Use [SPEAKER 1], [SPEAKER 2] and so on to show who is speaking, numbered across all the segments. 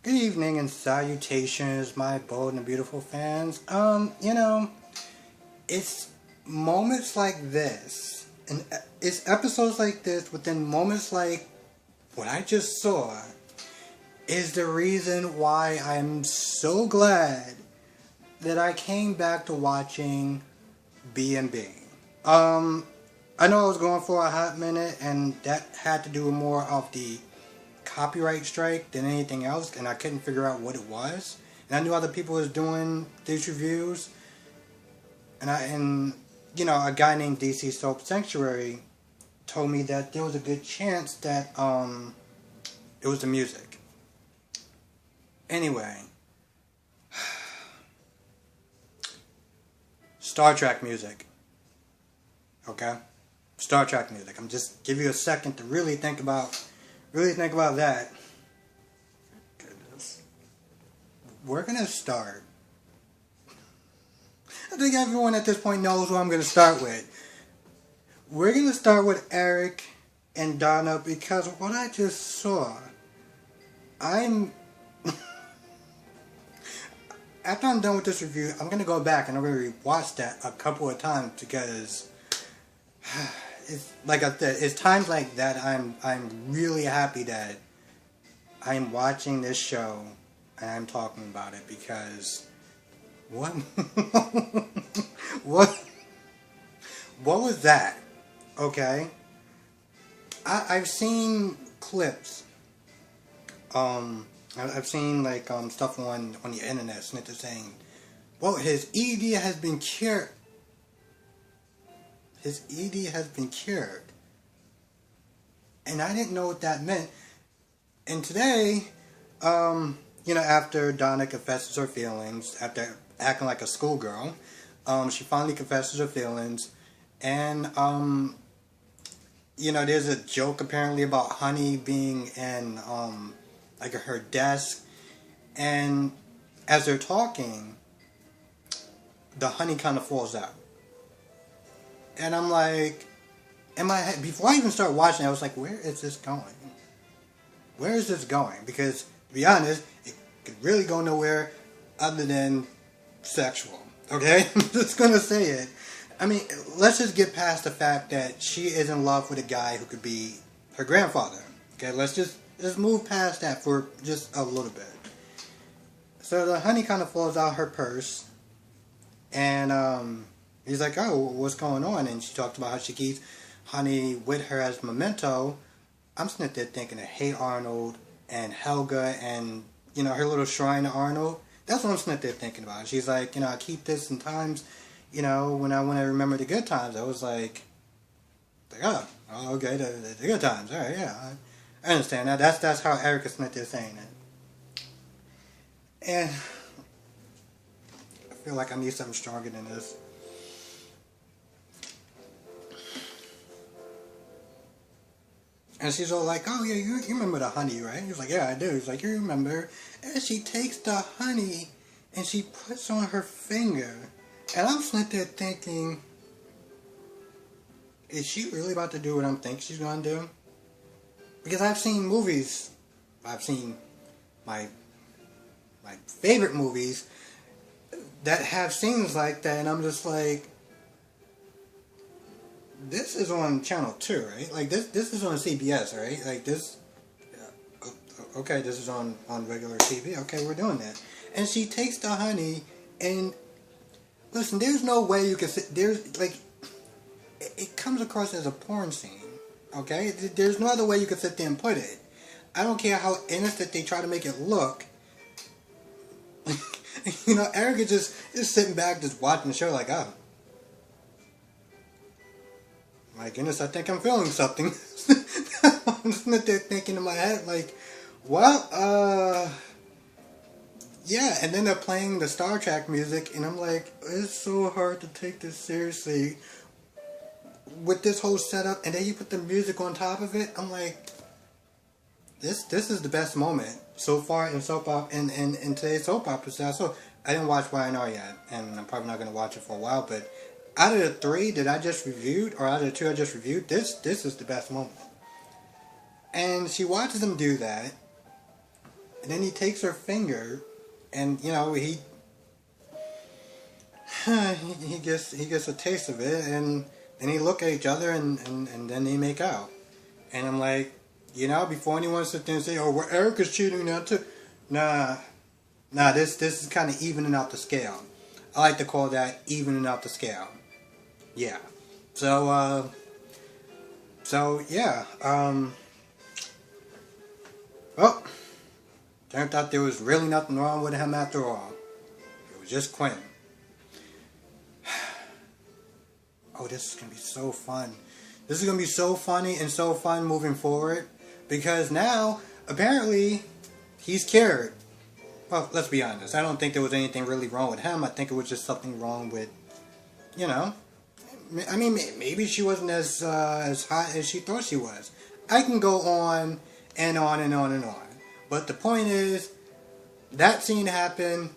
[SPEAKER 1] Good evening and salutations, my bold and beautiful fans. It's moments like this, and it's episodes like this within moments like what I just saw is the reason why I'm so glad that I came back to watching B&B. I know I was going for a hot minute, and that had to do with more of the copyright strike than anything else, and I couldn't figure out what it was. And I knew other people was doing these reviews, and a guy named DC Soap Sanctuary told me that there was a good chance that it was the music. Anyway, Star Trek music. Okay, Star Trek music. I'm just give you a second to really think about that. Goodness. We're gonna start. I think everyone at this point knows who I'm gonna start with. We're gonna start with Eric and Donna because what I just saw, after I'm done with this review, I'm gonna go back and I'm gonna rewatch that a couple of times because it's like I said, it's times like that I'm really happy that I'm watching this show and I'm talking about it because what what was that? Okay, I've seen clips. I've seen stuff on the internet, snitches saying, "Well, his ED has been cured." His ED has been cured. And I didn't know what that meant. And today, after Donna confesses her feelings, after acting like a schoolgirl, she finally confesses her feelings. And, there's a joke apparently about Honey being in, her desk. And as they're talking, the honey kind of falls out. And I'm like, in my head, before I even start watching, I was like, where is this going? Where is this going? Because, to be honest, it could really go nowhere other than sexual. Okay? I'm just going to say it. I mean, let's just get past the fact that she is in love with a guy who could be her grandfather. Okay? Let's just move past that for just a little bit. So the honey kind of falls out her purse. And, he's like, oh, what's going on? And she talked about how she keeps Honey with her as memento. I'm sitting there thinking of Hey Arnold and Helga and, her little shrine to Arnold. That's what I'm sitting there thinking about. She's like, I keep this in times, when I want to remember the good times. I was like oh, okay, the good times. All right, yeah. I understand that. That's how Erica Smith is saying it. And I feel like I need something stronger than this. And she's all like, oh yeah, you remember the honey, right? He's like, yeah, I do. He's like, you remember? And she takes the honey and she puts on her finger. And I'm sitting there thinking, is she really about to do what I'm thinking she's going to do? Because I've seen movies, I've seen my favorite movies that have scenes like that, and I'm just like, this is on Channel 2, right? Like, this is on CBS, right? Like, this, okay, this is on regular TV. Okay, we're doing that. And she takes the honey, and, listen, there's no way you can sit, it comes across as a porn scene, okay? There's no other way you can sit there and put it. I don't care how innocent they try to make it look. Erica just sitting back, just watching the show like, oh. My goodness, I think I'm feeling something. I'm sitting there thinking in my head, like, well, yeah, and then they're playing the Star Trek music, and I'm like, it's so hard to take this seriously with this whole setup, and then you put the music on top of it. I'm like, this is the best moment so far in soap opera, in today's soap opera style. So I didn't watch YNR yet, and I'm probably not going to watch it for a while, but out of the 3 that I just reviewed, or out of the 2 I just reviewed, this is the best moment. And she watches them do that, And then he takes her finger, and he he gets a taste of it, and then they look at each other, and then they make out. And I'm like, before anyone sits there and say, "Oh, well, Erica's cheating now too," nah. This is kind of evening out the scale. I like to call that evening out the scale. Yeah. So yeah. Well, turned out there was really nothing wrong with him after all. It was just Quinn. Oh, this is gonna be so fun. This is gonna be so funny and so fun moving forward, because now apparently he's cured. Well, let's be honest. I don't think there was anything really wrong with him. I think it was just something wrong with, I mean, maybe she wasn't as hot as she thought she was. I can go on and on and on and on. But the point is, that scene happened.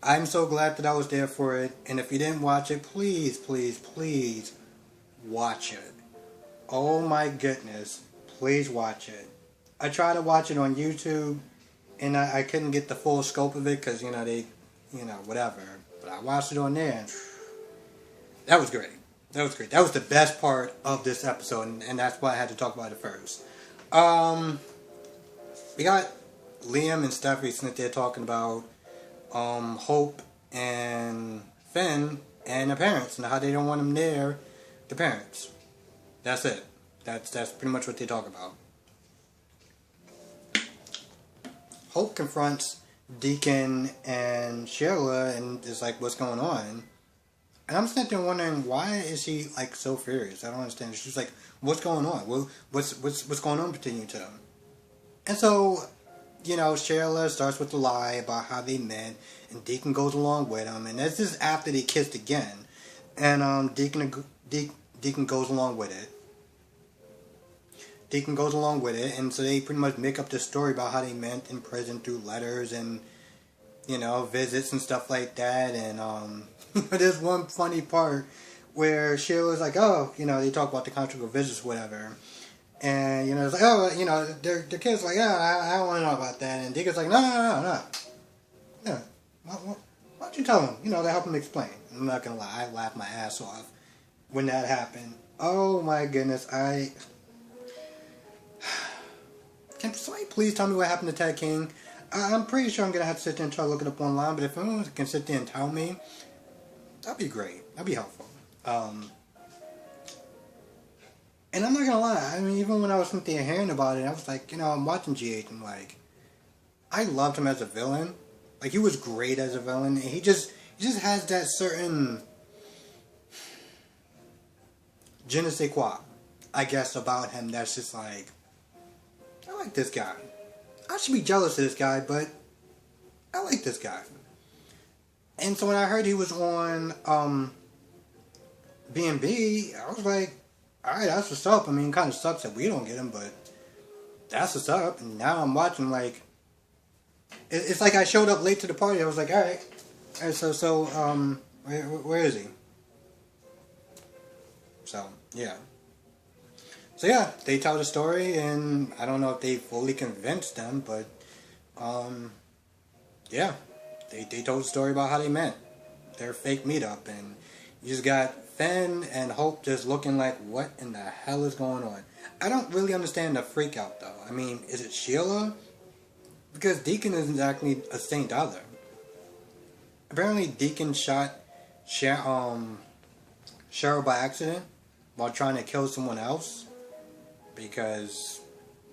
[SPEAKER 1] I'm so glad that I was there for it. And if you didn't watch it, please, please, please watch it. Oh my goodness. Please watch it. I tried to watch it on YouTube, and I couldn't get the full scope of it because, whatever. But I watched it on there, and that was great. That was great. That was the best part of this episode, and that's why I had to talk about it first. We got Liam and Stephanie sitting there talking about Hope and Finn and their parents and how they don't want them near the parents. That's it. That's pretty much what they talk about. Hope confronts Deacon and Sheila and is like, "What's going on?" And I'm sitting there wondering, why is she like so furious? I don't understand. She's like, "What's going on? Well, what's going on between you two?" And so, Sheila starts with the lie about how they met, and Deacon goes along with him, and this is after they kissed again, and Deacon goes along with it. Deacon goes along with it, and so they pretty much make up this story about how they met in prison through letters and, visits and stuff like that. And there's one funny part where Sheila's like, "Oh, they talk about the conjugal visits, whatever." And, it's like, "Oh, their kid's like, yeah, I don't want to know about that." And Deacon's like, no. Yeah. Why don't you tell him? To help him explain. I'm not going to lie. I laughed my ass off when that happened. Oh, my goodness. Can somebody please tell me what happened to Ted King? I'm pretty sure I'm going to have to sit there and try to look it up online, but if anyone can sit there and tell me, that'd be great. That'd be helpful. And I'm not going to lie, I mean, even when I was sitting there hearing about it, I was like, I'm watching GH and like, I loved him as a villain. Like, he was great as a villain, and he just has that certain je ne sais quoi, I guess, about him that's just like, I like this guy. I should be jealous of this guy, but I like this guy. And so when I heard he was on B&B, I was like, alright, that's what's up. I mean, it kind of sucks that we don't get him, but that's what's up. And now I'm watching, like, it's like I showed up late to the party. I was like, alright, so where is he? So, yeah. So yeah, they tell the story, and I don't know if they fully convinced them, but yeah, they told the story about how they met, their fake meetup, and you just got Finn and Hope just looking like, what in the hell is going on? I don't really understand the freak out though. I mean, is it Sheila? Because Deacon isn't exactly a saint either. Apparently Deacon shot Cheryl by accident while trying to kill someone else, because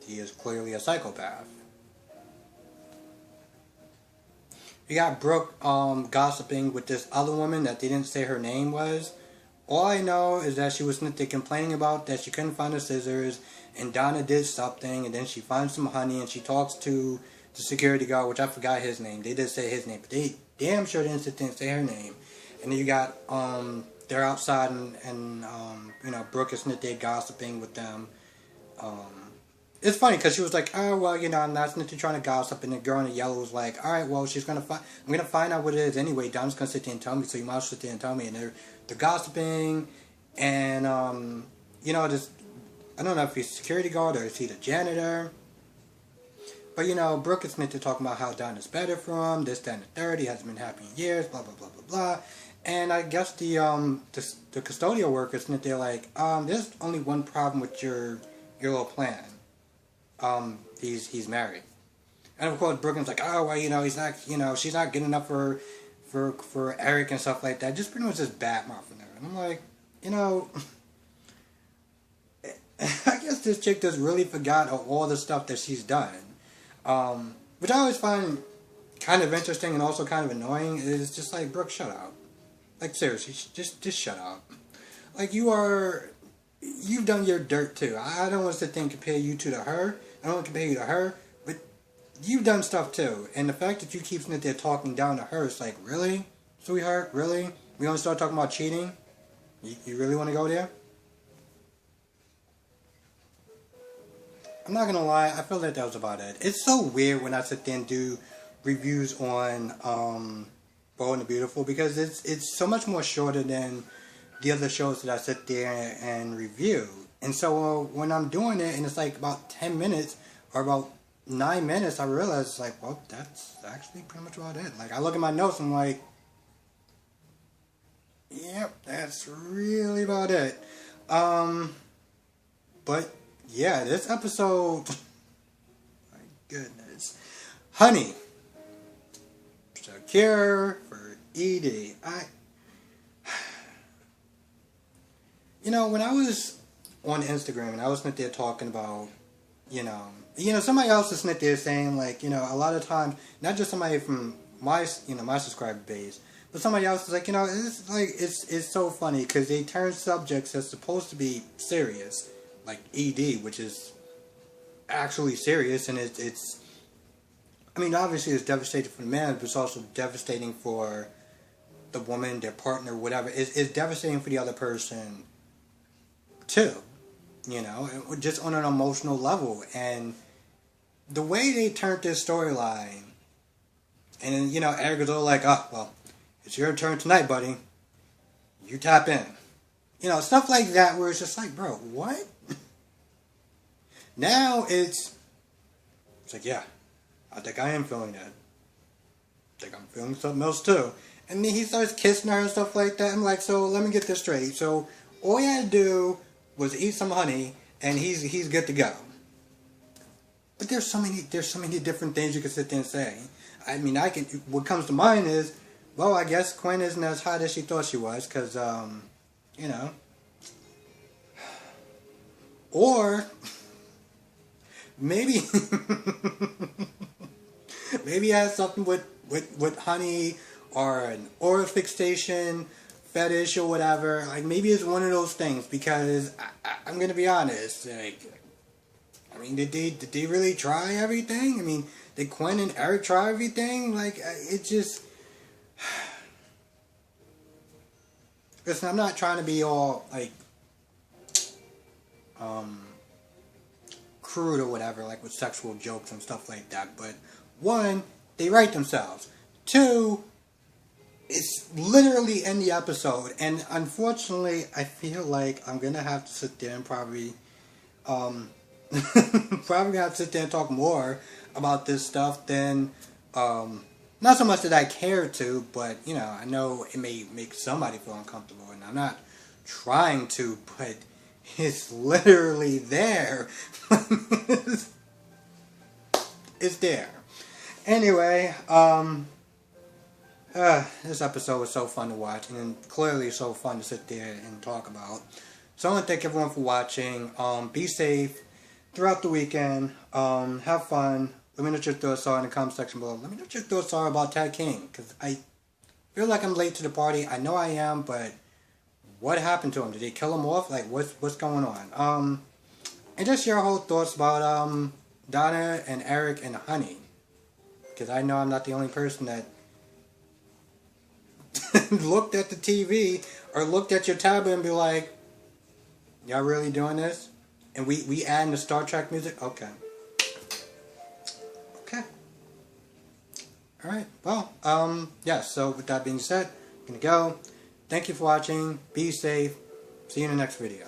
[SPEAKER 1] he is clearly a psychopath. You got Brooke gossiping with this other woman that they didn't say her name was. All I know is that she was complaining about that she couldn't find the scissors, and Donna did something, and then she finds some honey, and she talks to the security guard, which I forgot his name. They did say his name, but they damn sure didn't sit there and say her name. And then you got, they're outside, and Brooke is sitting there gossiping with them. It's funny because she was like, "Oh well, I'm not sitting there trying to gossip," and the girl in the yellow was like, "All right, well, I'm gonna find out what it is anyway. Donna's gonna sit there and tell me, so you might as well sit there and tell me." And they're gossiping, and this, I don't know if he's a security guard or is he the janitor, but But you know, Brooke is meant to talk about how Donna's better for him, this, that, and the third. He hasn't been happy in years, blah blah blah blah blah. And I guess the custodial workers meant they're like, there's only one problem with your little plan. He's married. And of course, Brooklyn's like, oh well, you know, he's not, you know, she's not good enough for Eric and stuff like that. Just pretty much just badmouthing her. And I'm like, you know, I guess this chick just really forgot all the stuff that she's done. Which I always find kind of interesting and also kind of annoying. It's just like, Brooke, shut up. Like seriously, just shut up. Like you've done your dirt too. I don't want to compare you to her. I don't want to compare you to her, but you've done stuff too. And the fact that you keep sitting there talking down to her, it's like, really, sweetheart, really? We gonna start talking about cheating? You really want to go there? I'm not gonna lie, I feel like that was about it. It's so weird when I sit there and do reviews on Bold and the Beautiful, because it's so much more shorter than the other shows that I sit there and review. And so when I'm doing it and it's like about 10 minutes or about 9 minutes, I realize it's like, well, that's actually pretty much about it. Like I look at my notes and I'm like, yep, that's really about it. But yeah, this episode, my goodness. Honey, Shakira for Edie. You know, when I was on Instagram and I was sitting there talking about, you know, somebody else was sitting there saying like, you know, a lot of times, not just somebody from my subscriber base, but somebody else is like, you know, it's so funny because they turn subjects that's supposed to be serious, like ED, which is actually serious, and it's I mean, obviously it's devastating for the man, but it's also devastating for the woman, their partner, whatever. It's devastating for the other person too, you know, just on an emotional level. And the way they turned this storyline, and then, you know, Eric is all like, oh, well, it's your turn tonight, buddy. You tap in. You know, stuff like that where it's just like, bro, what? Now it's like, yeah, I think I am feeling that. I think I'm feeling something else too. And then he starts kissing her and stuff like that. I'm like, so let me get this straight. So all he had to do was eat some honey and he's good to go. But there's so many different things you can sit there and say. I mean, what comes to mind is, well, I guess Quinn isn't as hot as she thought she was, because, you know. Or, maybe, maybe it has something with honey, or an oral fixation, fetish, or whatever. Like, maybe it's one of those things, because, I'm gonna be honest, like, I mean, did they really try everything? I mean, did Quinn and Eric try everything? Like, it just... Listen, I'm not trying to be all, like, crude or whatever, like with sexual jokes and stuff like that. But, one, they write themselves. Two, it's literally in the episode. And unfortunately, I feel like I'm going to have to sit there and probably have to sit there and talk more about this stuff than, not so much that I care to, but, you know, I know it may make somebody feel uncomfortable, and I'm not trying to, but it's literally there. It's there. Anyway, this episode was so fun to watch, and clearly so fun to sit there and talk about. So I want to thank everyone for watching. Be safe throughout the weekend. Have fun. Let me know what your thoughts are in the comment section below. Let me know what your thoughts are about Tad King, because I feel like I'm late to the party. I know I am, but what happened to him? Did they kill him off? Like, what's going on? And just your whole thoughts about Donna and Eric and Honey, because I know I'm not the only person that looked at the TV or looked at your tablet and be like, y'all really doing this? And we adding the Star Trek music? Okay. Alright, well, yeah, so with that being said, I'm gonna go. Thank you for watching. Be safe. See you in the next video.